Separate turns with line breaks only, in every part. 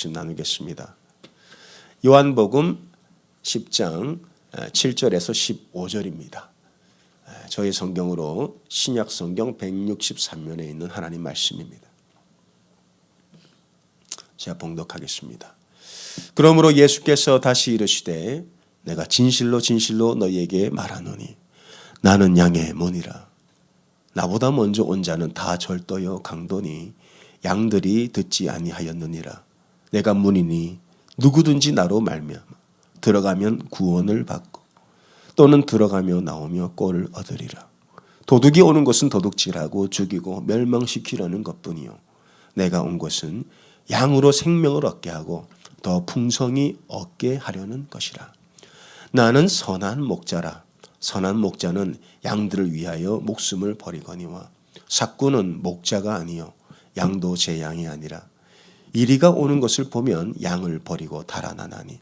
나누겠습니다. 요한복음 10장 7절에서 15절입니다. 저희 성경으로 신약 성경 163면에 있는 하나님 말씀입니다. 제가 봉독하겠습니다. 그러므로 예수께서 다시 이르시되 내가 진실로 진실로 너희에게 말하노니 나는 양의 문이라. 나보다 먼저 온 자는 다 절도요 강도니 양들이 듣지 아니하였느니라. 내가 문이니 누구든지 나로 말미암아 들어가면 구원을 받고 또는 들어가며 나오며 꼴을 얻으리라. 도둑이 오는 것은 도둑질하고 죽이고 멸망시키려는 것뿐이요 내가 온 것은 양으로 생명을 얻게 하고 더 풍성히 얻게 하려는 것이라. 나는 선한 목자라. 선한 목자는 양들을 위하여 목숨을 버리거니와 삭구는 목자가 아니요 양도 제 양이 아니라 이리가 오는 것을 보면 양을 버리고 달아나나니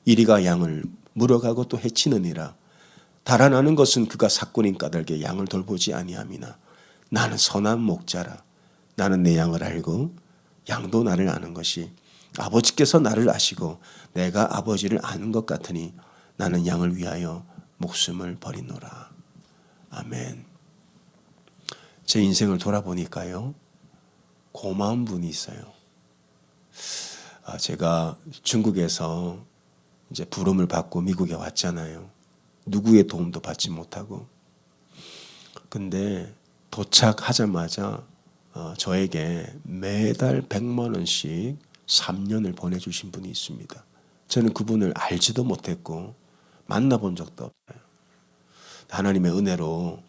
이리가 양을 물어가고 또 해치느니라. 달아나는 것은 그가 삭군인 까닭에 양을 돌보지 아니함이나 나는 선한 목자라. 나는 내 양을 알고 양도 나를 아는 것이 아버지께서 나를 아시고 내가 아버지를 아는 것 같으니 나는 양을 위하여 목숨을 버리노라. 아멘. 제 인생을 돌아보니까요, 고마운 분이 있어요. 제가 중국에서 이제 부름을 받고 미국에 왔잖아요. 누구의 도움도 받지 못하고. 근데 도착하자마자 저에게 매달 100만 원씩 3년을 보내주신 분이 있습니다. 저는 그분을 알지도 못했고 만나본 적도 없어요. 하나님의 은혜로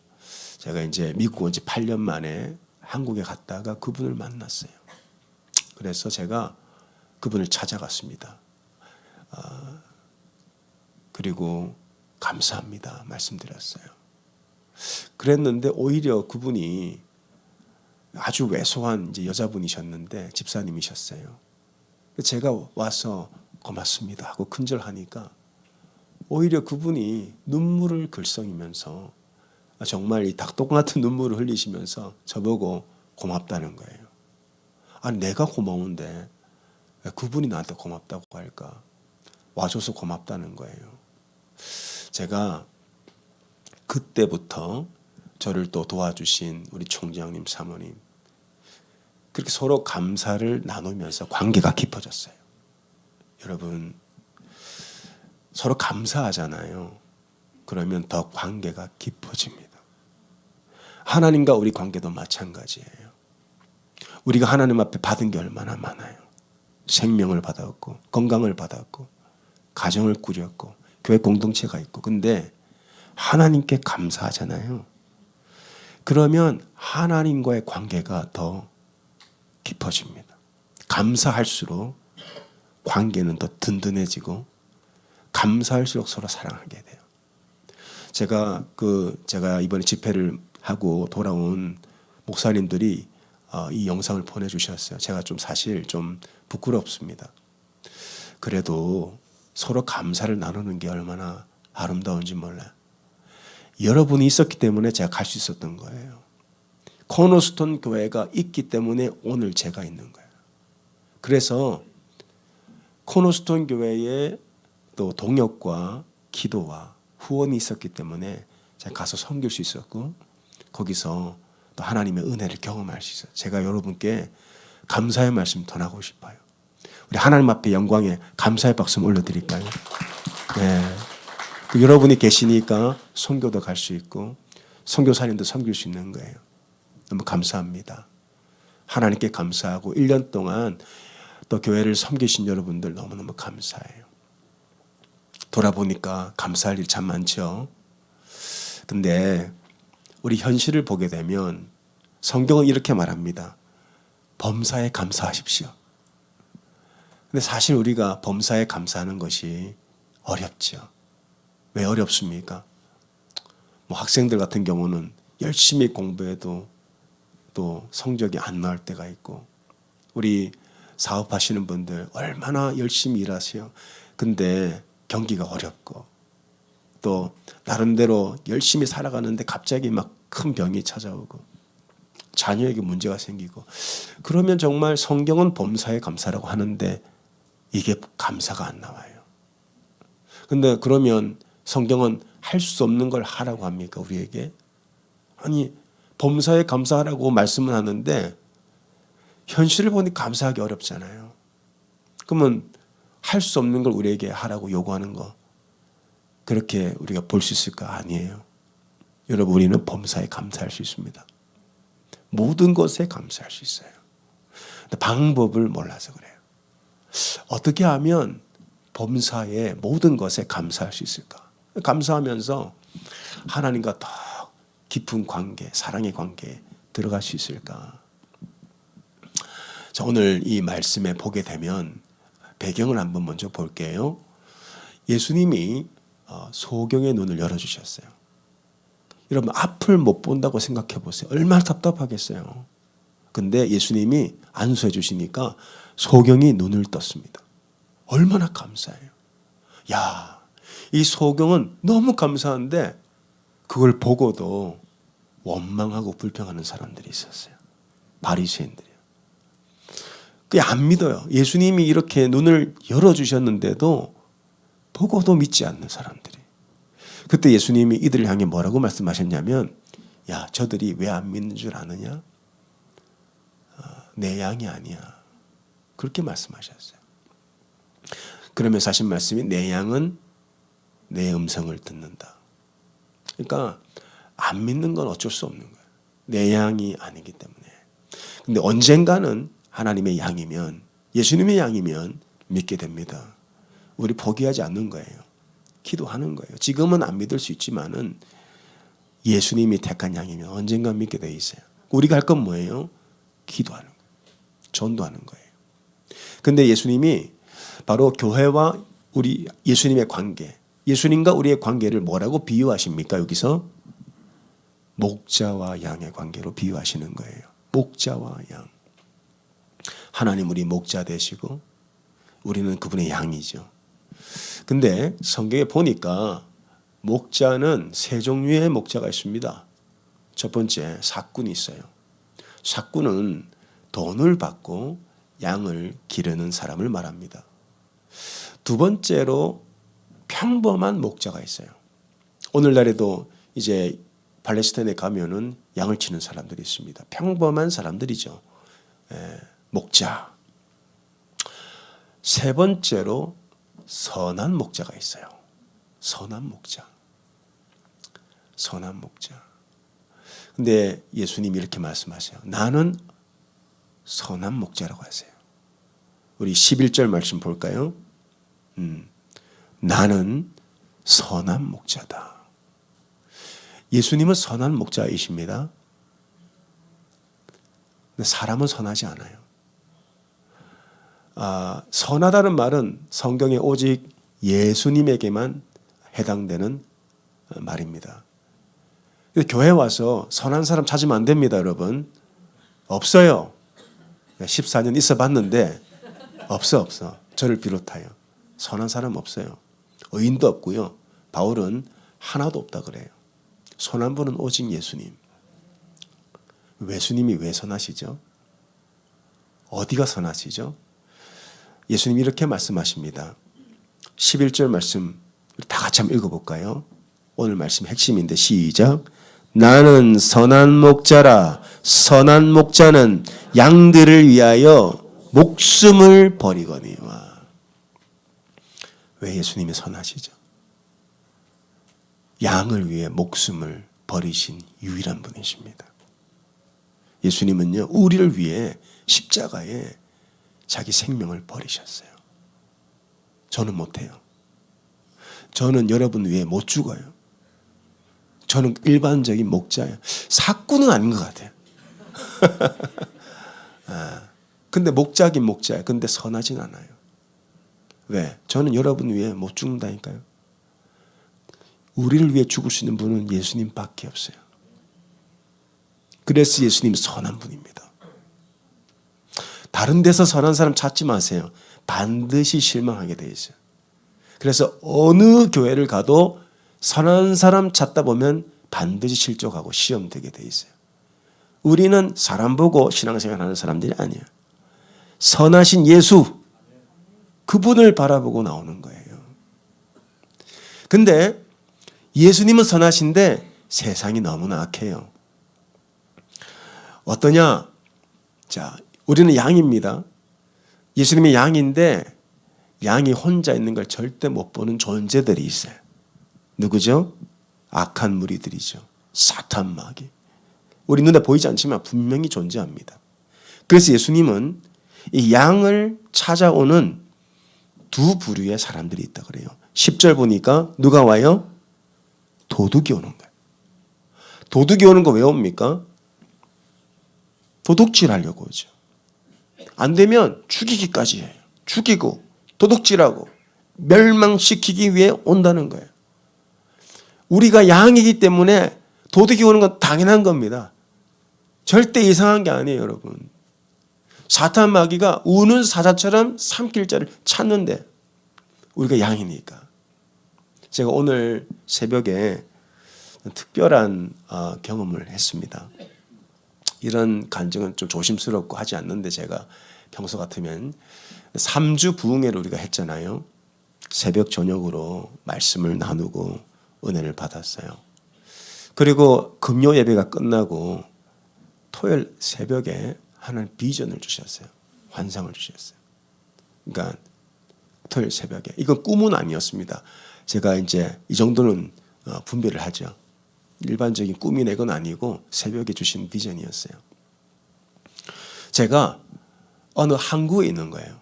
제가 이제 미국 온 지 8년 만에 한국에 갔다가 그분을 만났어요. 그래서 제가 그분을 찾아갔습니다. 그리고 감사합니다 말씀드렸어요. 그랬는데 오히려 그분이 아주 왜소한 이제 여자분이셨는데 집사님이셨어요. 제가 와서 고맙습니다 하고 큰절하니까 오히려 그분이 눈물을 글썽이면서 정말 이 닭똥 같은 눈물을 흘리시면서 저보고 고맙다는 거예요. 아니 내가 고마운데 왜 그분이 나한테 고맙다고 할까? 와줘서 고맙다는 거예요. 제가 그때부터 저를 또 도와주신 우리 총장님, 사모님 그렇게 서로 감사를 나누면서 관계가 깊어졌어요. 여러분 서로 감사하잖아요. 그러면 더 관계가 깊어집니다. 하나님과 우리 관계도 마찬가지예요. 우리가 하나님 앞에 받은 게 얼마나 많아요. 생명을 받았고 건강을 받았고 가정을 꾸렸고 교회 공동체가 있고 근데 하나님께 감사하잖아요. 그러면 하나님과의 관계가 더 깊어집니다. 감사할수록 관계는 더 든든해지고 감사할수록 서로 사랑하게 돼요. 제가 이번에 집회를 하고 돌아온 목사님들이 이 영상을 보내주셨어요. 제가 사실 좀 부끄럽습니다. 그래도 서로 감사를 나누는 게 얼마나 아름다운지 몰라요. 여러분이 있었기 때문에 제가 갈 수 있었던 거예요. 코너스톤 교회가 있기 때문에 오늘 제가 있는 거예요. 그래서 코너스톤 교회에 또 동역과 기도와 후원이 있었기 때문에 제가 가서 섬길 수 있었고 거기서 또 하나님의 은혜를 경험할 수 있어요. 제가 여러분께 감사의 말씀 전하고 싶어요. 우리 하나님 앞에 영광에 감사의 박수 올려드릴까요? 네. 여러분이 계시니까 선교도 갈 수 있고 선교사님도 섬길 수 있는 거예요. 너무 감사합니다. 하나님께 감사하고 1년 동안 또 교회를 섬기신 여러분들 너무너무 감사해요. 돌아보니까 감사할 일 참 많죠. 근데 우리 현실을 보게 되면 성경은 이렇게 말합니다. 범사에 감사하십시오. 근데 사실 우리가 범사에 감사하는 것이 어렵죠. 왜 어렵습니까? 학생들 같은 경우는 열심히 공부해도 또 성적이 안 나올 때가 있고 우리 사업하시는 분들 얼마나 열심히 일하세요. 근데 경기가 어렵고 또 나름대로 열심히 살아가는데 갑자기 막 큰 병이 찾아오고 자녀에게 문제가 생기고 그러면 정말 성경은 범사에 감사라고 하는데 이게 감사가 안 나와요. 근데 그러면 성경은 할 수 없는 걸 하라고 합니까, 우리에게? 아니, 범사에 감사하라고 말씀은 하는데 현실을 보니 감사하기 어렵잖아요. 그러면 할 수 없는 걸 우리에게 하라고 요구하는 거, 그렇게 우리가 볼 수 있을까? 아니에요. 여러분, 우리는 범사에 감사할 수 있습니다. 모든 것에 감사할 수 있어요. 근데 방법을 몰라서 그래요. 어떻게 하면 범사의 모든 것에 감사할 수 있을까? 감사하면서 하나님과 더 깊은 관계, 사랑의 관계에 들어갈 수 있을까? 자, 오늘 이 말씀에 보게 되면 배경을 한번 먼저 볼게요. 예수님이 소경의 눈을 열어주셨어요. 여러분, 앞을 못 본다고 생각해 보세요. 얼마나 답답하겠어요. 근데 예수님이 안수해 주시니까 소경이 눈을 떴습니다. 얼마나 감사해요. 야, 이 소경은 너무 감사한데 그걸 보고도 원망하고 불평하는 사람들이 있었어요. 바리새인들이요. 그게 안 믿어요. 예수님이 이렇게 눈을 열어주셨는데도 보고도 믿지 않는 사람들이. 그때 예수님이 이들을 향해 뭐라고 말씀하셨냐면, 야, 저들이 왜 안 믿는 줄 아느냐? 내 양이 아니야. 그렇게 말씀하셨어요. 그러면서 하신 말씀이 내 양은 내 음성을 듣는다. 그러니까 안 믿는 건 어쩔 수 없는 거예요. 내 양이 아니기 때문에. 근데 언젠가는 하나님의 양이면, 예수님의 양이면 믿게 됩니다. 우리 포기하지 않는 거예요. 기도하는 거예요. 지금은 안 믿을 수 있지만은 예수님이 택한 양이면 언젠가 믿게 돼 있어요. 우리가 할 건 뭐예요? 기도하는 거예요. 전도하는 거예요. 근데 예수님이 바로 교회와 우리 예수님의 관계, 예수님과 우리의 관계를 뭐라고 비유하십니까? 여기서 목자와 양의 관계로 비유하시는 거예요. 목자와 양. 하나님 우리 목자 되시고 우리는 그분의 양이죠. 근데 성경에 보니까 목자는 세 종류의 목자가 있습니다. 첫 번째, 삭군이 있어요. 삭군은 돈을 받고 양을 기르는 사람을 말합니다. 두 번째로 평범한 목자가 있어요. 오늘날에도 이제 팔레스타인에 가면은 양을 치는 사람들이 있습니다. 평범한 사람들이죠. 목자. 세 번째로 선한 목자가 있어요. 선한 목자. 선한 목자. 근데 예수님이 이렇게 말씀하세요. 나는 선한 목자라고 하세요. 우리 11절 말씀 볼까요? 나는 선한 목자다. 예수님은 선한 목자이십니다. 근데 사람은 선하지 않아요. 선하다는 말은 성경에 오직 예수님에게만 해당되는 말입니다. 교회 와서 선한 사람 찾으면 안 됩니다, 여러분. 없어요. 14년 있어 봤는데 없어. 저를 비롯하여 선한 사람 없어요. 의인도 없고요. 바울은 하나도 없다 그래요. 선한 분은 오직 예수님. 예수님이 왜 선하시죠? 어디가 선하시죠? 예수님이 이렇게 말씀하십니다. 11절 말씀 다 같이 한번 읽어볼까요? 오늘 말씀 핵심인데 시작. 나는 선한 목자라. 선한 목자는 양들을 위하여 목숨을 버리거니와. 왜 예수님이 선하시죠? 양을 위해 목숨을 버리신 유일한 분이십니다. 예수님은요, 우리를 위해 십자가에 자기 생명을 버리셨어요. 저는 못해요. 저는 여러분 위해 못 죽어요. 저는 일반적인 목자예요. 사꾼은 아닌 것 같아요. 근데 목자긴 목자예요. 근데 선하진 않아요. 왜? 저는 여러분 위해 못 죽는다니까요. 우리를 위해 죽을 수 있는 분은 예수님밖에 없어요. 그래서 예수님 선한 분입니다. 다른 데서 선한 사람 찾지 마세요. 반드시 실망하게 돼 있어요. 그래서 어느 교회를 가도 선한 사람 찾다 보면 반드시 실족하고 시험되게 돼 있어요. 우리는 사람 보고 신앙생활 하는 사람들이 아니에요. 선하신 예수, 그분을 바라보고 나오는 거예요. 근데 예수님은 선하신데 세상이 너무나 악해요. 어떠냐? 자, 우리는 양입니다. 예수님이 양인데 양이 혼자 있는 걸 절대 못 보는 존재들이 있어요. 누구죠? 악한 무리들이죠. 사탄 마귀. 우리 눈에 보이지 않지만 분명히 존재합니다. 그래서 예수님은 이 양을 찾아오는 두 부류의 사람들이 있다 그래요. 10절 보니까 누가 와요? 도둑이 오는 거예요. 도둑이 오는 거 왜 옵니까? 도둑질하려고 오죠. 안 되면 죽이기까지 해요. 죽이고 도둑질하고 멸망시키기 위해 온다는 거예요. 우리가 양이기 때문에 도둑이 오는 건 당연한 겁니다. 절대 이상한 게 아니에요, 여러분. 사탄 마귀가 우는 사자처럼 삼킬 자를 찾는데 우리가 양이니까. 제가 오늘 새벽에 특별한 경험을 했습니다. 이런 간증은 좀 조심스럽고 하지 않는데 제가 평소 같으면 3주 부흥회를 우리가 했잖아요. 새벽 저녁으로 말씀을 나누고 은혜를 받았어요. 그리고 금요 예배가 끝나고 토요일 새벽에 하나님 비전을 주셨어요. 환상을 주셨어요. 그러니까 토요일 새벽에. 이건 꿈은 아니었습니다. 제가 이제 이 정도는 분별을 하죠. 일반적인 꿈이 내 건 아니고 새벽에 주신 비전이었어요. 제가 어느 항구에 있는 거예요.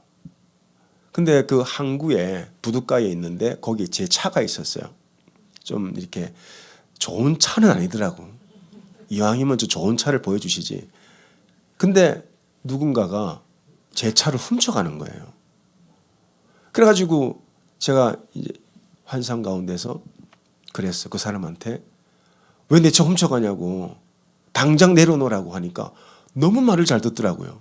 근데 그 항구에 부둣가에 있는데 거기 제 차가 있었어요. 좀 이렇게 좋은 차는 아니더라고. 이왕이면 좀 좋은 차를 보여주시지. 근데 누군가가 제 차를 훔쳐가는 거예요. 그래가지고 제가 이제 환상 가운데서 그랬어. 그 사람한테 왜 내 차 훔쳐가냐고 당장 내려놓으라고 하니까 너무 말을 잘 듣더라고요.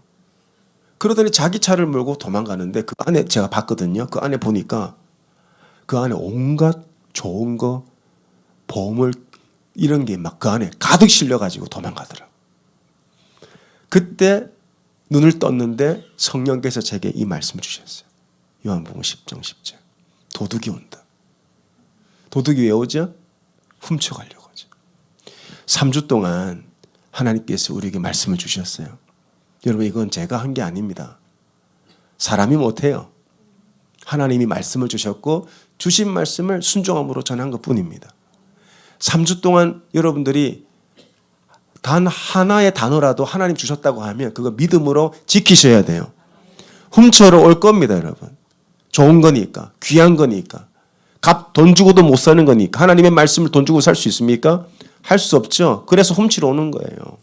그러더니 자기 차를 몰고 도망가는데 그 안에 제가 봤거든요. 그 안에 보니까 그 안에 온갖 좋은 거 보물 이런 게 막 그 안에 가득 실려가지고 도망가더라고요. 그때 눈을 떴는데 성령께서 제게 이 말씀을 주셨어요. 요한복음 10장 10절. 도둑이 온다. 도둑이 왜 오죠? 훔쳐가려고 하죠. 3주 동안 하나님께서 우리에게 말씀을 주셨어요. 여러분 이건 제가 한 게 아닙니다. 사람이 못해요. 하나님이 말씀을 주셨고 주신 말씀을 순종함으로 전한 것뿐입니다. 3주 동안 여러분들이 단 하나의 단어라도 하나님 주셨다고 하면 그거 믿음으로 지키셔야 돼요. 훔쳐러 올 겁니다, 여러분. 좋은 거니까, 귀한 거니까. 돈 주고도 못 사는 거니까. 하나님의 말씀을 돈 주고 살 수 있습니까? 할 수 없죠. 그래서 훔치러 오는 거예요.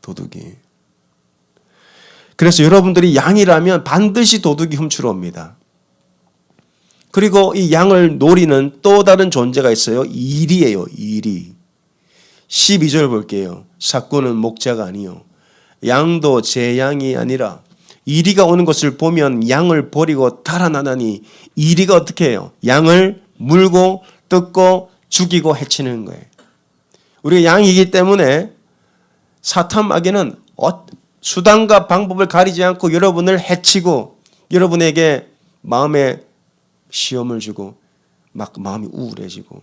도둑이. 그래서 여러분들이 양이라면 반드시 도둑이 훔치러 옵니다. 그리고 이 양을 노리는 또 다른 존재가 있어요. 이리예요. 이리. 12절 볼게요. 삭구는 목자가 아니요 양도 제 양이 아니라 이리가 오는 것을 보면 양을 버리고 달아나나니 이리가 어떻게 해요? 양을 물고 뜯고 죽이고 해치는 거예요. 우리가 양이기 때문에 사탄 마귀는 수단과 방법을 가리지 않고 여러분을 해치고 여러분에게 마음에 시험을 주고 막 마음이 우울해지고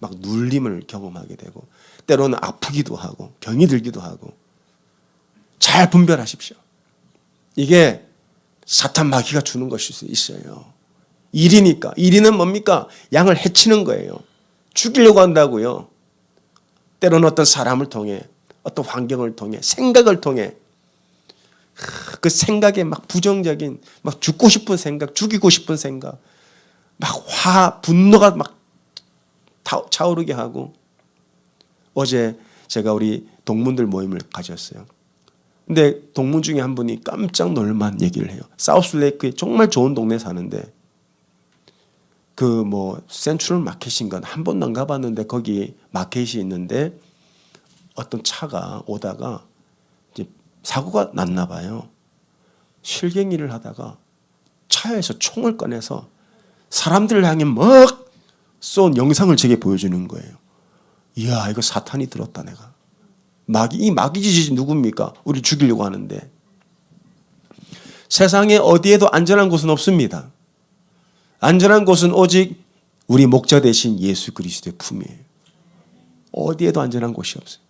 막 눌림을 경험하게 되고 때로는 아프기도 하고 병이 들기도 하고 잘 분별하십시오. 이게 사탄 마귀가 주는 것일 수 있어요. 일이니까. 일이는 뭡니까? 양을 해치는 거예요. 죽이려고 한다고요. 때로는 어떤 사람을 통해 어떤 환경을 통해 생각을 통해 그 생각에 막 부정적인 막 죽고 싶은 생각 죽이고 싶은 생각 막 분노가 막 차오르게 하고 어제 제가 우리 동문들 모임을 가졌어요. 근데 동문 중에 한 분이 깜짝 놀만 얘기를 해요. 사우스레이크에 정말 좋은 동네 사는데 그 뭐 센트럴 마켓인가 한 번도 안 가봤는데 거기 마켓이 있는데 어떤 차가 오다가 이제 사고가 났나 봐요. 실갱이를 하다가 차에서 총을 꺼내서 사람들을 향해 막 쏜 영상을 제게 보여주는 거예요. 이야, 이거 사탄이 들었다 내가. 이 마귀짓이 누굽니까? 우리 죽이려고 하는데. 세상에 어디에도 안전한 곳은 없습니다. 안전한 곳은 오직 우리 목자 되신 예수 그리스도의 품이에요. 어디에도 안전한 곳이 없어요.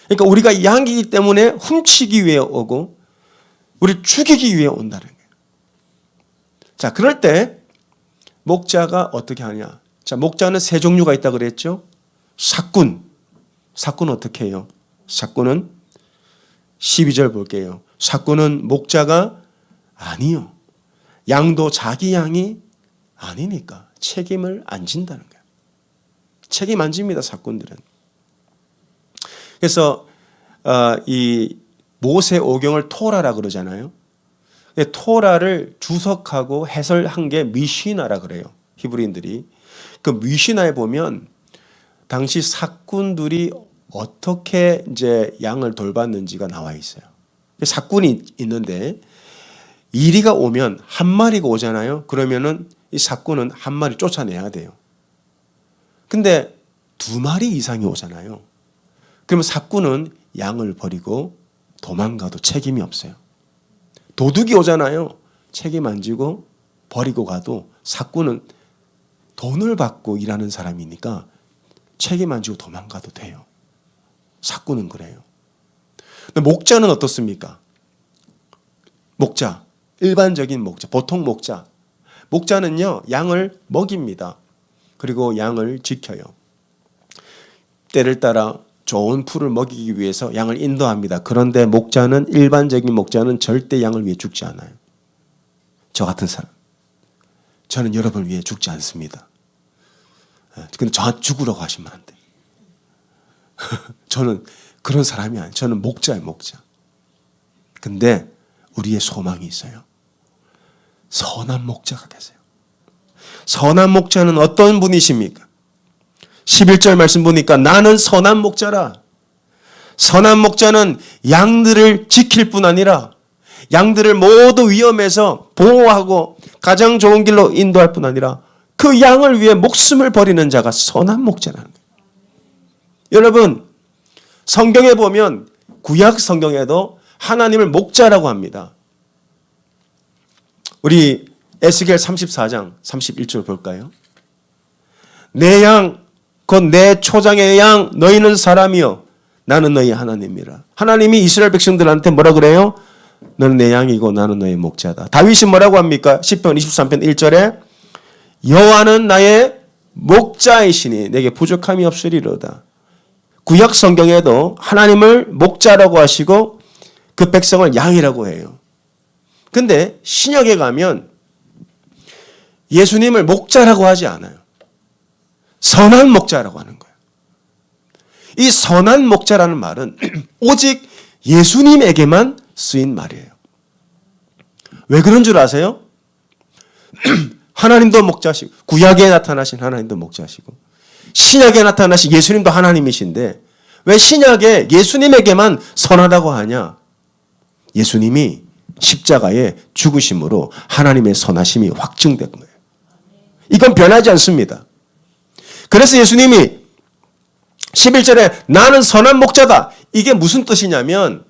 그러니까 우리가 양이기 때문에 훔치기 위해 오고 우리를 죽이기 위해 온다는 거예요. 자, 그럴 때 목자가 어떻게 하냐? 자, 목자는 세 종류가 있다고 그랬죠? 삭군. 삭군은 어떻게 해요? 삭군은 12절 볼게요. 삭군은 목자가 아니요. 양도 자기 양이 아니니까 책임을 안 진다는 거예요. 책임 안 집니다, 삭군들은. 그래서 이 모세 오경을 토라라 그러잖아요. 토라를 주석하고 해설한 게 미시나라 그래요. 히브리인들이. 그 미시나에 보면 당시 삭군들이 어떻게 이제 양을 돌봤는지가 나와 있어요. 삭군이 있는데 이리가 오면 한 마리가 오잖아요. 그러면은 이 삭군은 한 마리 쫓아내야 돼요. 근데 두 마리 이상이 오잖아요. 그러면 삭군은 양을 버리고 도망가도 책임이 없어요. 도둑이 오잖아요. 책임 안 지고 버리고 가도 삭군은 돈을 받고 일하는 사람이니까 책임 안 지고 도망가도 돼요. 삭군은 그래요. 근데 목자는 어떻습니까? 목자, 일반적인 목자, 보통 목자. 목자는요, 양을 먹입니다. 그리고 양을 지켜요. 때를 따라 좋은 풀을 먹이기 위해서 양을 인도합니다. 그런데 목자는, 일반적인 목자는 절대 양을 위해 죽지 않아요. 저 같은 사람. 저는 여러분을 위해 죽지 않습니다. 근데 저한테 죽으라고 하시면 안 돼요. 저는 그런 사람이 아니에요. 저는 목자예요, 목자. 근데 우리의 소망이 있어요. 선한 목자가 계세요. 선한 목자는 어떤 분이십니까? 11절 말씀 보니까 나는 선한 목자라. 선한 목자는 양들을 지킬 뿐 아니라 양들을 모두 위험에서 보호하고 가장 좋은 길로 인도할 뿐 아니라 그 양을 위해 목숨을 버리는 자가 선한 목자라는 거예요. 여러분, 성경에 보면 구약 성경에도 하나님을 목자라고 합니다. 우리 에스겔 34장 31절 볼까요? 내 양, 곧 내 초장의 양, 너희는 사람이요 나는 너희 하나님이라. 하나님이 이스라엘 백성들한테 뭐라 그래요? 너는 내 양이고 나는 너의 목자다. 다윗이 뭐라고 합니까? 시편 23편 1절에 여호와는 나의 목자이시니 내게 부족함이 없으리로다. 구약 성경에도 하나님을 목자라고 하시고 그 백성을 양이라고 해요. 근데 신약에 가면 예수님을 목자라고 하지 않아요. 선한 목자라고 하는 거예요. 이 선한 목자라는 말은 오직 예수님에게만 쓰인 말이에요. 왜 그런 줄 아세요? 하나님도 목자시고 구약에 나타나신 하나님도 목자시고 신약에 나타나신 예수님도 하나님이신데 왜 신약에 예수님에게만 선하다고 하냐? 예수님이 십자가의 죽으심으로 하나님의 선하심이 확증된 거예요. 이건 변하지 않습니다. 그래서 예수님이 11절에 나는 선한 목자다. 이게 무슨 뜻이냐면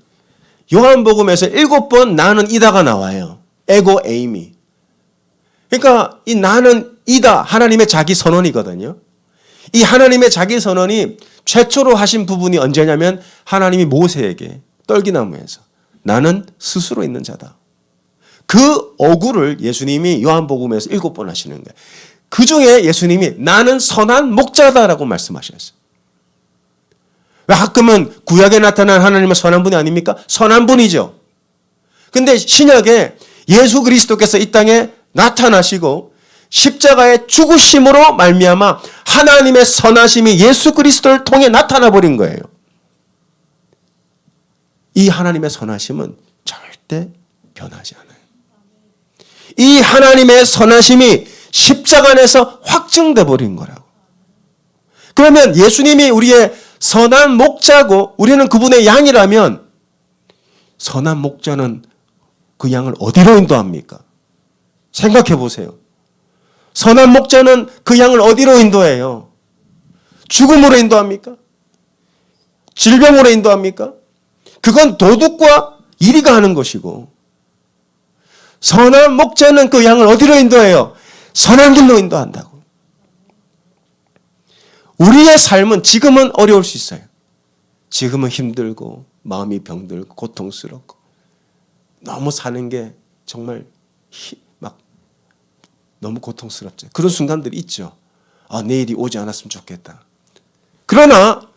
요한복음에서 7번 나는 이다가 나와요. 에고 에이미. 그러니까 이 나는 이다 하나님의 자기 선언이거든요. 이 하나님의 자기 선언이 최초로 하신 부분이 언제냐면 하나님이 모세에게 떨기나무에서 나는 스스로 있는 자다. 그 어구를 예수님이 요한복음에서 7번 하시는 거예요. 그 중에 예수님이 나는 선한 목자다라고 말씀하셨어요. 왜 가끔은 구약에 나타난 하나님은 선한 분이 아닙니까? 선한 분이죠. 근데 신약에 예수 그리스도께서 이 땅에 나타나시고 십자가의 죽으심으로 말미암아 하나님의 선하심이 예수 그리스도를 통해 나타나 버린 거예요. 이 하나님의 선하심은 절대 변하지 않아요. 이 하나님의 선하심이 십자가 안에서 확증돼 버린 거라고. 그러면 예수님이 우리의 선한 목자고 우리는 그분의 양이라면 선한 목자는 그 양을 어디로 인도합니까? 생각해 보세요. 선한 목자는 그 양을 어디로 인도해요? 죽음으로 인도합니까? 질병으로 인도합니까? 그건 도둑과 이리가 하는 것이고 선한 목자는 그 양을 어디로 인도해요? 선한 길로 인도한다고. 우리의 삶은 지금은 어려울 수 있어요. 지금은 힘들고 마음이 병들고 고통스럽고 너무 사는 게 정말 막 너무 고통스럽죠. 그런 순간들이 있죠. 아, 내일이 오지 않았으면 좋겠다. 그러나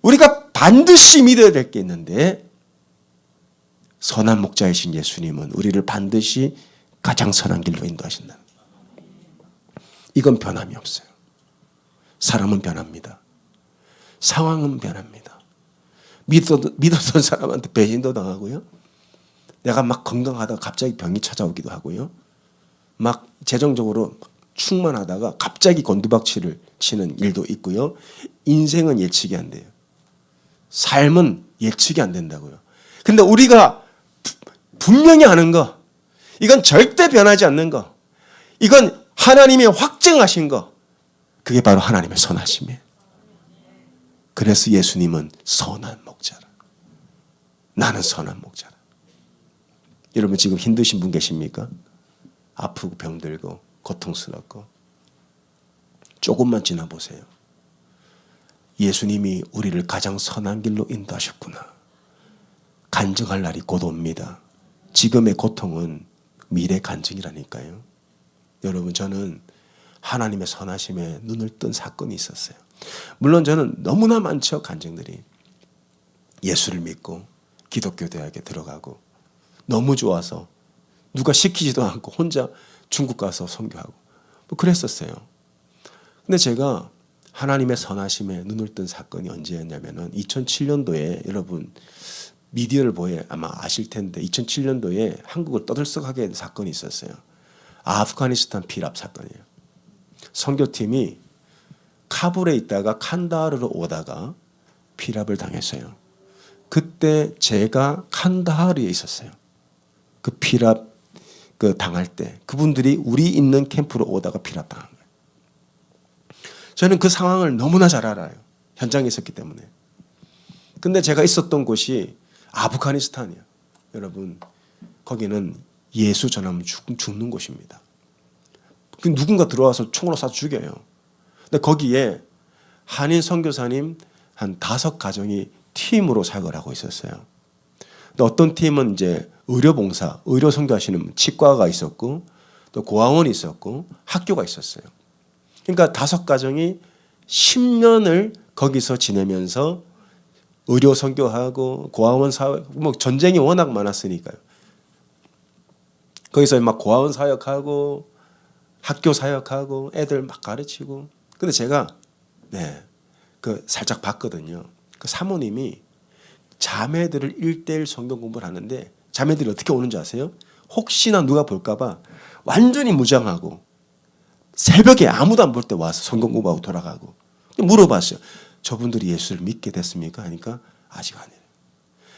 우리가 반드시 믿어야 될 게 있는데 선한 목자이신 예수님은 우리를 반드시 가장 선한 길로 인도하신다. 이건 변함이 없어요. 사람은 변합니다. 상황은 변합니다. 믿었던 사람한테 배신도 당하고요. 내가 막 건강하다가 갑자기 병이 찾아오기도 하고요. 막 재정적으로 충만하다가 갑자기 곤두박질을 치는 일도 있고요. 인생은 예측이 안 돼요. 삶은 예측이 안 된다고요. 근데 우리가 분명히 아는 거, 이건 절대 변하지 않는 거, 이건 하나님이 확증하신 거, 그게 바로 하나님의 선하심이에요. 그래서 예수님은 선한 목자라. 나는 선한 목자라. 여러분 지금 힘드신 분 계십니까? 아프고 병들고 고통스럽고 조금만 지나보세요. 예수님이 우리를 가장 선한 길로 인도하셨구나. 간증할 날이 곧 옵니다. 지금의 고통은 미래 간증이라니까요. 여러분 저는 하나님의 선하심에 눈을 뜬 사건이 있었어요. 물론 저는 너무나 많죠. 간증들이. 예수를 믿고 기독교 대학에 들어가고 너무 좋아서 누가 시키지도 않고 혼자 중국 가서 선교하고 뭐 그랬었어요. 근데 제가 하나님의 선하심에 눈을 뜬 사건이 언제였냐면은 2007년도에 여러분 미디어를 보여 아마 아실 텐데 2007년도에 한국을 떠들썩하게 한 사건이 있었어요. 아프가니스탄 피랍 사건이에요. 선교팀이 카불에 있다가 칸다하르로 오다가 피랍을 당했어요. 그때 제가 칸다하르에 있었어요. 그 피랍 당할 때 그분들이 우리 있는 캠프로 오다가 피랍 당한 거예요. 저는 그 상황을 너무나 잘 알아요. 현장에 있었기 때문에. 근데 제가 있었던 곳이 아프가니스탄이에요. 여러분 거기는 예수 전하면 죽는 곳입니다. 누군가 들어와서 총으로 쏴 죽여요. 근데 거기에 한인 선교사님 한 5가정이 팀으로 사역을 하고 있었어요. 근데 어떤 팀은 이제 의료봉사, 의료 선교하시는 치과가 있었고 또 고아원이 있었고 학교가 있었어요. 그러니까 5가정이 10년을 거기서 지내면서 의료 선교하고 고아원 사역, 뭐 전쟁이 워낙 많았으니까요. 거기서 막 고아원 사역하고 학교 사역하고 애들 막 가르치고. 근데 제가 그 살짝 봤거든요. 그 사모님이 자매들을 1:1 성경 공부를 하는데 자매들이 어떻게 오는지 아세요? 혹시나 누가 볼까봐 완전히 무장하고 새벽에 아무도 안 볼 때 와서 성경 공부하고 돌아가고. 물어봤어요. 저분들이 예수를 믿게 됐습니까? 하니까 아직 아니에요.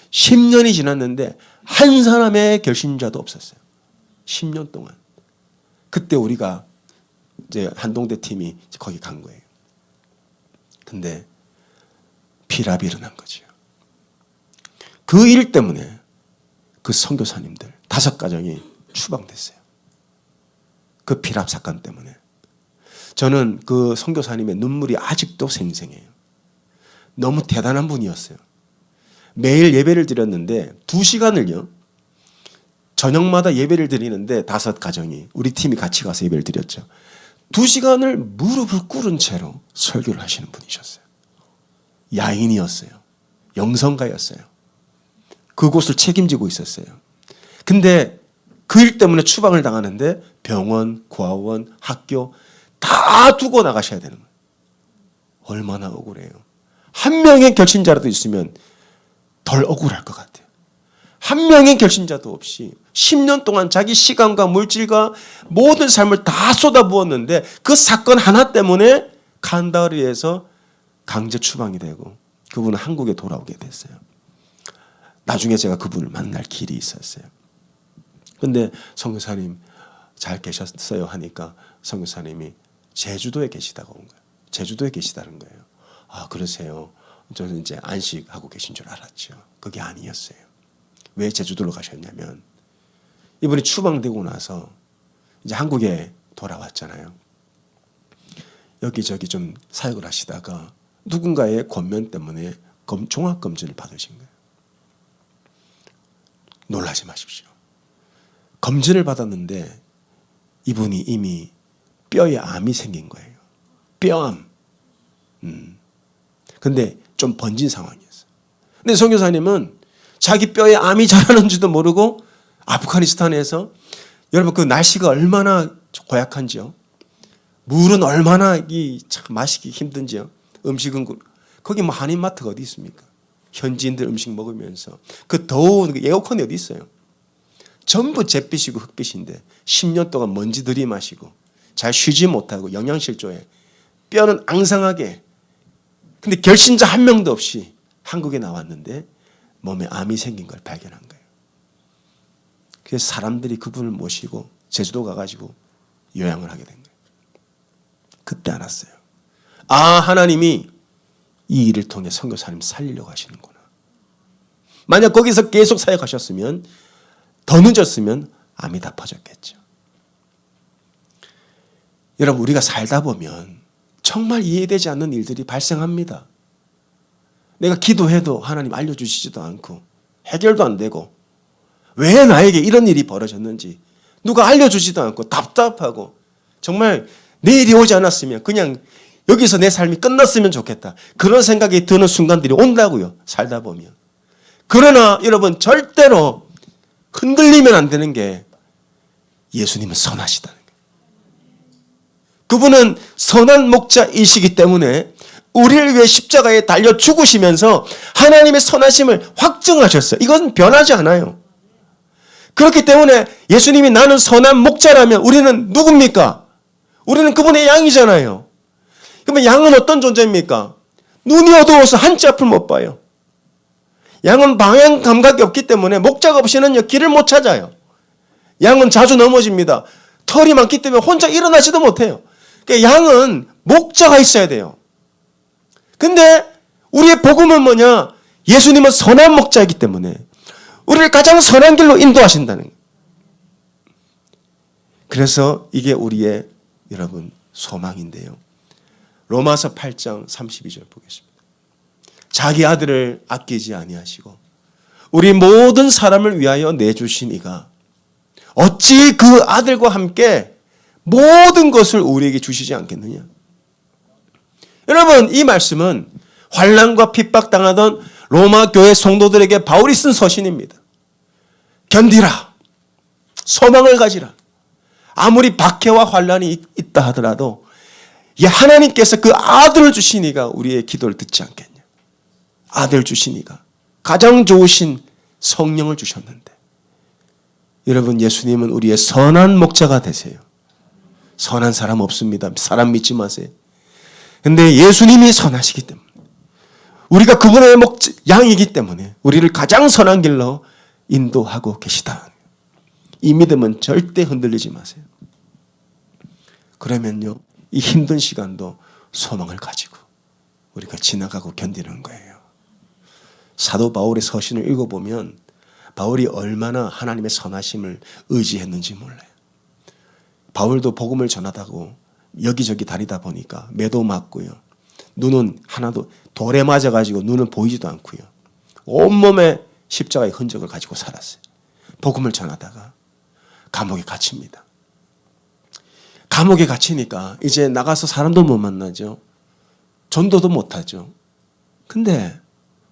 10년이 지났는데 한 사람의 결신자도 없었어요. 10년 동안. 그때 우리가 이제 한동대 팀이 거기 간 거예요. 근데 피랍이 일어난 거죠. 그 일 때문에 그 선교사님들 5가정이 추방됐어요. 그 피랍 사건 때문에. 저는 그 선교사님의 눈물이 아직도 생생해요. 너무 대단한 분이었어요. 매일 예배를 드렸는데 2시간을요. 저녁마다 예배를 드리는데 5가정이 우리 팀이 같이 가서 예배를 드렸죠. 2시간을 무릎을 꿇은 채로 설교를 하시는 분이셨어요. 야인이었어요. 영성가였어요. 그곳을 책임지고 있었어요. 근데 그 일 때문에 추방을 당하는데 병원, 고아원, 학교 다 두고 나가셔야 되는 거예요. 얼마나 억울해요. 한 명의 결신자라도 있으면 덜 억울할 것 같아요. 한 명의 결신자도 없이 10년 동안 자기 시간과 물질과 모든 삶을 다 쏟아부었는데 그 사건 하나 때문에 칸다하르에서 강제 추방이 되고 그분은 한국에 돌아오게 됐어요. 나중에 제가 그분을 만날 길이 있었어요. 근데 선교사님 잘 계셨어요 하니까 선교사님이 제주도에 계시다가 온 거예요. 제주도에 계시다는 거예요. 아, 그러세요. 저는 이제 안식하고 계신 줄 알았죠. 그게 아니었어요. 왜 제주도로 가셨냐면 이분이 추방되고 나서 이제 한국에 돌아왔잖아요. 여기저기 좀 사역을 하시다가 누군가의 권면 때문에 종합검진을 받으신 거예요. 놀라지 마십시오. 검진을 받았는데 이분이 이미 뼈에 암이 생긴 거예요. 뼈암. 근데 좀 번진 상황이었어요. 근데 선교사님은 자기 뼈에 암이 자라는지도 모르고 아프가니스탄에서 여러분 그 날씨가 얼마나 고약한지요. 물은 얼마나 참 마시기 힘든지요. 음식은 거기 뭐 한인마트가 어디 있습니까? 현지인들 음식 먹으면서 그 더운 에어컨이 어디 있어요? 전부 잿빛이고 흙빛인데 10년 동안 먼지 들이마시고 잘 쉬지 못하고 영양실조에 뼈는 앙상하게, 근데 결신자 한 명도 없이 한국에 나왔는데 몸에 암이 생긴 걸 발견한 거예요. 그래서 사람들이 그분을 모시고 제주도 가가지고 요양을 하게 된 거예요. 그때 알았어요. 아, 하나님이 이 일을 통해 선교사님 살리려고 하시는구나. 만약 거기서 계속 사역하셨으면, 더 늦었으면 암이 다 퍼졌겠죠. 여러분, 우리가 살다 보면 정말 이해되지 않는 일들이 발생합니다. 내가 기도해도 하나님 알려주시지도 않고 해결도 안 되고, 왜 나에게 이런 일이 벌어졌는지 누가 알려주지도 않고 답답하고, 정말 내일이 오지 않았으면 그냥 여기서 내 삶이 끝났으면 좋겠다, 그런 생각이 드는 순간들이 온다고요, 살다 보면. 그러나 여러분, 절대로 흔들리면 안 되는 게 예수님은 선하시다는 거예요. 그분은 선한 목자이시기 때문에 우리를 위해 십자가에 달려 죽으시면서 하나님의 선하심을 확증하셨어요. 이건 변하지 않아요. 그렇기 때문에 예수님이 나는 선한 목자라면 우리는 누굽니까? 우리는 그분의 양이잖아요. 그러면 양은 어떤 존재입니까? 눈이 어두워서 한치 앞을 못 봐요. 양은 방향 감각이 없기 때문에 목자가 없이는 길을 못 찾아요. 양은 자주 넘어집니다. 털이 많기 때문에 혼자 일어나지도 못해요. 그러니까 양은 목자가 있어야 돼요. 근데 우리의 복음은 뭐냐? 예수님은 선한 목자이기 때문에 우리를 가장 선한 길로 인도하신다는 거예요. 그래서 이게 우리의 여러분 소망인데요. 로마서 8장 32절 보겠습니다. 자기 아들을 아끼지 아니하시고 우리 모든 사람을 위하여 내주신 이가 어찌 그 아들과 함께 모든 것을 우리에게 주시지 않겠느냐. 여러분, 이 말씀은 환난과 핍박당하던 로마 교회 성도들에게 바울이 쓴 서신입니다. 견디라, 소망을 가지라. 아무리 박해와 환난이 있다 하더라도 하나님께서 그 아들을 주시니가 우리의 기도를 듣지 않겠냐. 아들 주시니가 가장 좋으신 성령을 주셨는데, 여러분, 예수님은 우리의 선한 목자가 되세요. 선한 사람 없습니다. 사람 믿지 마세요. 근데 예수님이 선하시기 때문에, 우리가 그분의 양이기 때문에 우리를 가장 선한 길로 인도하고 계시다. 이 믿음은 절대 흔들리지 마세요. 그러면요, 이 힘든 시간도 소망을 가지고 우리가 지나가고 견디는 거예요. 사도 바울의 서신을 읽어보면 바울이 얼마나 하나님의 선하심을 의지했는지 몰라요. 바울도 복음을 전하다고 여기저기 다니다 보니까 매도 맞고요. 눈은 하나도 돌에 맞아가지고 눈은 보이지도 않고요. 온몸에 십자가의 흔적을 가지고 살았어요. 복음을 전하다가 감옥에 갇힙니다. 감옥에 갇히니까 이제 나가서 사람도 못 만나죠. 전도도 못하죠. 근데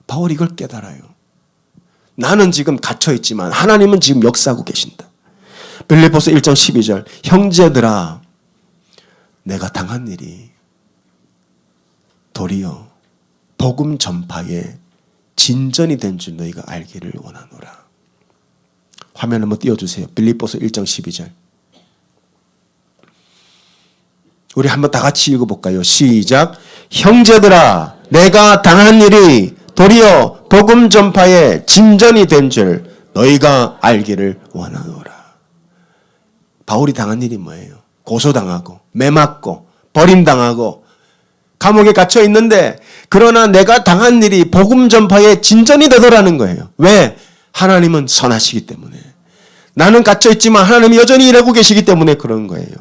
바울이 이걸 깨달아요. 나는 지금 갇혀있지만 하나님은 지금 역사하고 계신다. 빌립보서 1장 12절 형제들아, 내가 당한 일이 도리어 복음 전파에 진전이 된 줄 너희가 알기를 원하노라. 화면 한번 띄워주세요. 빌립보서 1장 12절. 우리 한번 다 같이 읽어볼까요? 시작. 형제들아, 내가 당한 일이 도리어 복음 전파에 진전이 된 줄 너희가 알기를 원하노라. 바울이 당한 일이 뭐예요? 고소당하고 매맞고 버림당하고 감옥에 갇혀 있는데, 그러나 내가 당한 일이 복음 전파에 진전이 되더라는 거예요. 왜? 하나님은 선하시기 때문에. 나는 갇혀있지만 하나님이 여전히 일하고 계시기 때문에 그런 거예요.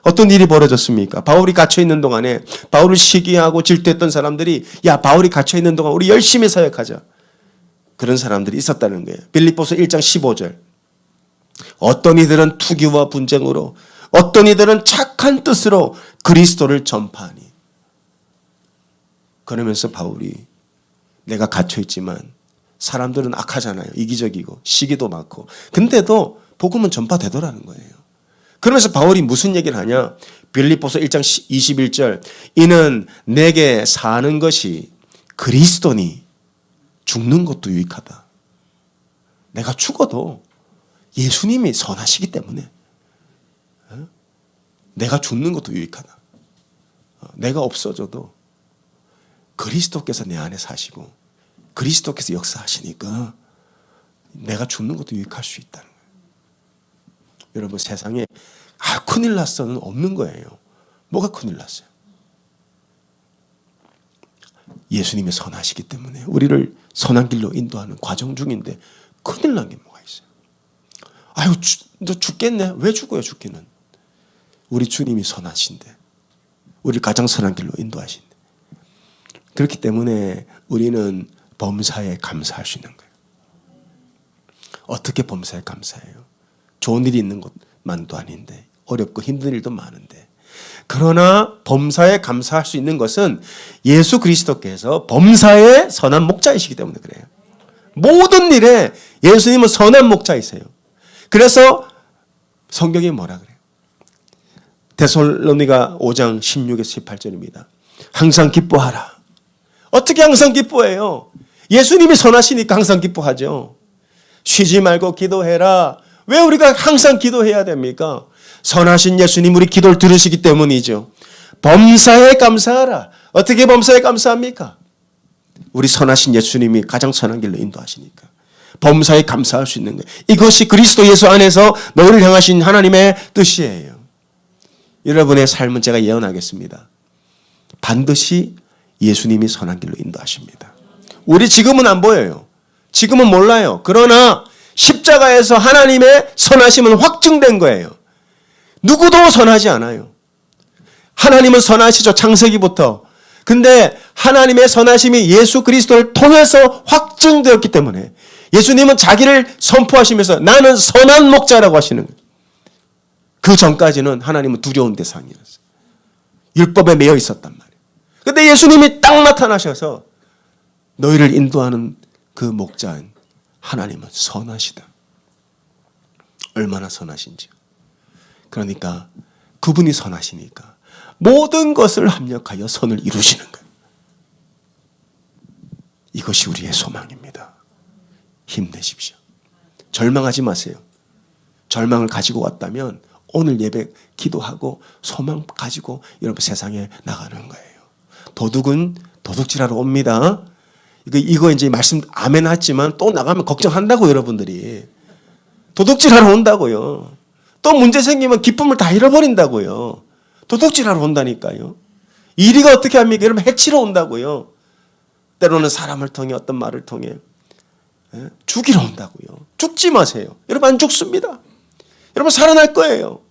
어떤 일이 벌어졌습니까? 바울이 갇혀있는 동안에 바울을 시기하고 질투했던 사람들이 야, 바울이 갇혀있는 동안 우리 열심히 사역하자. 그런 사람들이 있었다는 거예요. 빌립보서 1장 15절. 어떤 이들은 투기와 분쟁으로, 어떤 이들은 착한 뜻으로 그리스도를 전파하니. 그러면서 바울이 내가 갇혀있지만 사람들은 악하잖아요. 이기적이고 시기도 많고. 근데도 복음은 전파되더라는 거예요. 그러면서 바울이 무슨 얘기를 하냐? 빌립보서 1장 21절. 이는 내게 사는 것이 그리스도니 죽는 것도 유익하다. 내가 죽어도 예수님이 선하시기 때문에 내가 죽는 것도 유익하다. 내가 없어져도 그리스도께서 내 안에 사시고 그리스도께서 역사하시니까 내가 죽는 것도 유익할 수 있다는 거예요. 여러분, 세상에 큰일 났어는 없는 거예요. 뭐가 큰일 났어요? 예수님이 선하시기 때문에 우리를 선한 길로 인도하는 과정 중인데 큰일 난 게 뭐가 있어요? 아유, 너 죽겠네. 왜 죽어요, 죽기는? 우리 주님이 선하신데 우리를 가장 선한 길로 인도하신데. 그렇기 때문에 우리는 범사에 감사할 수 있는 거예요. 어떻게 범사에 감사해요? 좋은 일이 있는 것만도 아닌데 어렵고 힘든 일도 많은데, 그러나 범사에 감사할 수 있는 것은 예수 그리스도께서 범사의 선한 목자이시기 때문에 그래요. 모든 일에 예수님은 선한 목자이세요. 그래서 성경이 뭐라 그래요? 데살로니가 5장 16에서 18절입니다. 항상 기뻐하라. 어떻게 항상 기뻐해요? 예수님이 선하시니까 항상 기뻐하죠. 쉬지 말고 기도해라. 왜 우리가 항상 기도해야 됩니까? 선하신 예수님 우리 기도를 들으시기 때문이죠. 범사에 감사하라. 어떻게 범사에 감사합니까? 우리 선하신 예수님이 가장 선한 길로 인도하시니까 범사에 감사할 수 있는 거예요. 이것이 그리스도 예수 안에서 너희를 향하신 하나님의 뜻이에요. 여러분의 삶은 제가 예언하겠습니다. 반드시 예수님이 선한 길로 인도하십니다. 우리 지금은 안 보여요. 지금은 몰라요. 그러나 십자가에서 하나님의 선하심은 확증된 거예요. 누구도 선하지 않아요. 하나님은 선하시죠. 창세기부터. 근데 하나님의 선하심이 예수 그리스도를 통해서 확증되었기 때문에 예수님은 자기를 선포하시면서 나는 선한 목자라고 하시는 거예요. 그 전까지는 하나님은 두려운 대상이었어요. 율법에 매여 있었단 말이에요. 근데 예수님이 딱 나타나셔서 너희를 인도하는 그 목자인 하나님은 선하시다. 얼마나 선하신지요. 그러니까 그분이 선하시니까 모든 것을 합력하여 선을 이루시는 거예요. 이것이 우리의 소망입니다. 힘내십시오. 절망하지 마세요. 절망을 가지고 왔다면 오늘 예배 기도하고 소망 가지고 여러분 세상에 나가는 거예요. 도둑은 도둑질하러 옵니다. 이거 이제 말씀 아멘 하지만 또 나가면 걱정한다고 여러분들이. 도둑질하러 온다고요. 또 문제 생기면 기쁨을 다 잃어버린다고요. 도둑질하러 온다니까요. 이리가 어떻게 합니까? 여러분 해치러 온다고요. 때로는 사람을 통해 어떤 말을 통해 죽이러 온다고요. 죽지 마세요. 여러분 안 죽습니다. 여러분 살아날 거예요.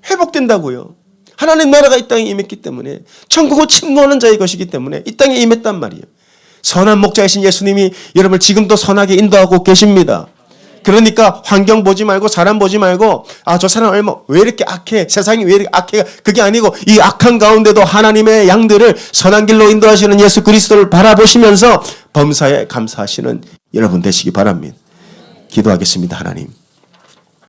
회복된다고요. 하나님 나라가 이 땅에 임했기 때문에 천국을 침노하는 자의 것이기 때문에 이 땅에 임했단 말이에요. 선한 목자이신 예수님이 여러분을 지금도 선하게 인도하고 계십니다. 그러니까 환경 보지 말고 사람 보지 말고 저 사람 왜 이렇게 악해? 세상이 왜 이렇게 악해? 그게 아니고 이 악한 가운데도 하나님의 양들을 선한 길로 인도하시는 예수 그리스도를 바라보시면서 범사에 감사하시는 여러분 되시기 바랍니다. 기도하겠습니다. 하나님.